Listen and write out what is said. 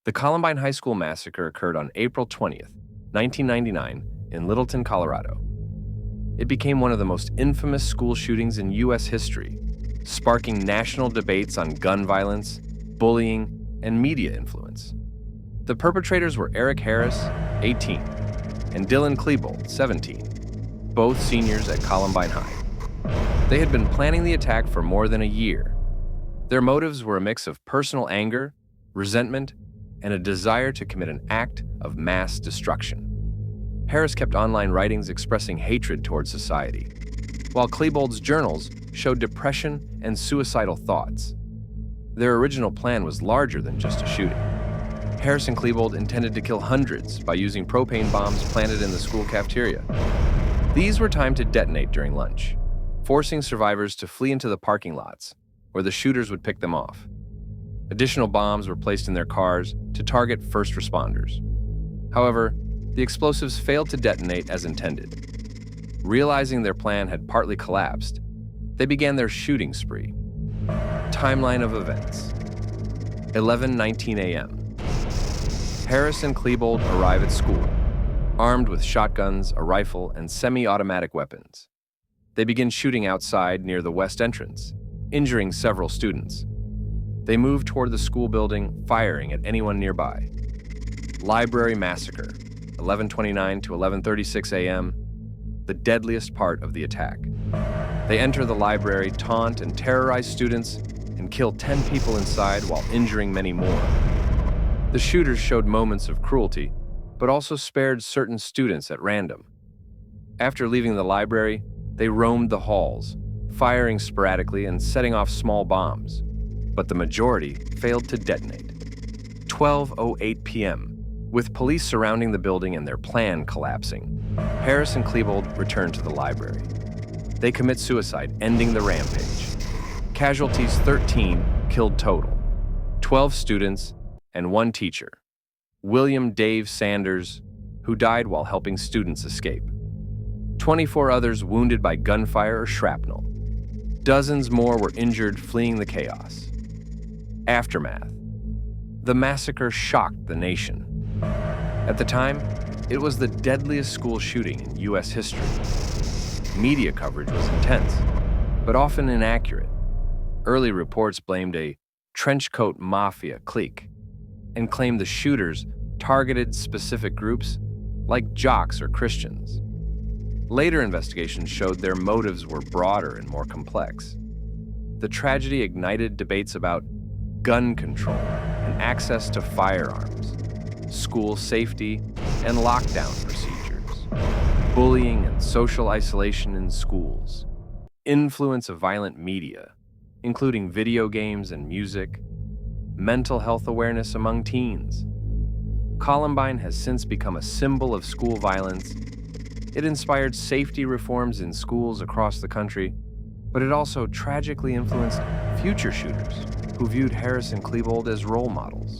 The Columbine High School massacre occurred on April 20th, 1999, in Littleton, Colorado. It became one of the most infamous school shootings in U.S. history, sparking national debates on gun violence, bullying, and media influence. The perpetrators were Eric Harris, 18, and Dylan Klebold, 17, both seniors at Columbine High. They had been planning the attack for more than a year. Their motives were a mix of personal anger, resentment, and a desire to commit an act of mass destruction. Harris kept online writings expressing hatred towards society, while Klebold's journals showed depression and suicidal thoughts. Their original plan was larger than just a shooting. Harris and Klebold intended to kill hundreds by using propane bombs planted in the school cafeteria. These were timed to detonate during lunch, forcing survivors to flee into the parking lots, where the shooters would pick them off. Additional bombs were placed in their cars to target first responders. However, the explosives failed to detonate as intended. Realizing their plan had partly collapsed, they began their shooting spree. Timeline of events: 11:19 a.m. Harris and Klebold arrive at school, armed with shotguns, a rifle, and semi-automatic weapons. They begin shooting outside near the west entrance, injuring several students. They move toward the school building, firing at anyone nearby. Library massacre, 11:29 to 11:36 a.m., the deadliest part of the attack. They enter the library, taunt and terrorize students, and kill 10 people inside while injuring many more. The shooters showed moments of cruelty, but also spared certain students at random. After leaving the library, they roamed the halls, firing sporadically and setting off small bombs, but the majority failed to detonate. 12:08 p.m., with police surrounding the building and their plan collapsing, Harris and Klebold return to the library. They commit suicide, ending the rampage. Casualties: 13 killed total, 12 students and 1 teacher, William Dave Sanders, who died while helping students escape. 24 others wounded by gunfire or shrapnel. Dozens more were injured fleeing the chaos. Aftermath: the massacre shocked the nation. At the time, it was the deadliest school shooting in U.S. history. Media coverage was intense, but often inaccurate. Early reports blamed a trenchcoat mafia clique and claimed the shooters targeted specific groups like jocks or Christians. Later investigations showed their motives were broader and more complex. The tragedy ignited debates about gun control and access to firearms, school safety and lockdown procedures, bullying and social isolation in schools, influence of violent media, including video games and music, mental health awareness among teens. Columbine has since become a symbol of school violence. It inspired safety reforms in schools across the country, but it also tragically influenced future shooters who viewed Harris and Klebold as role models.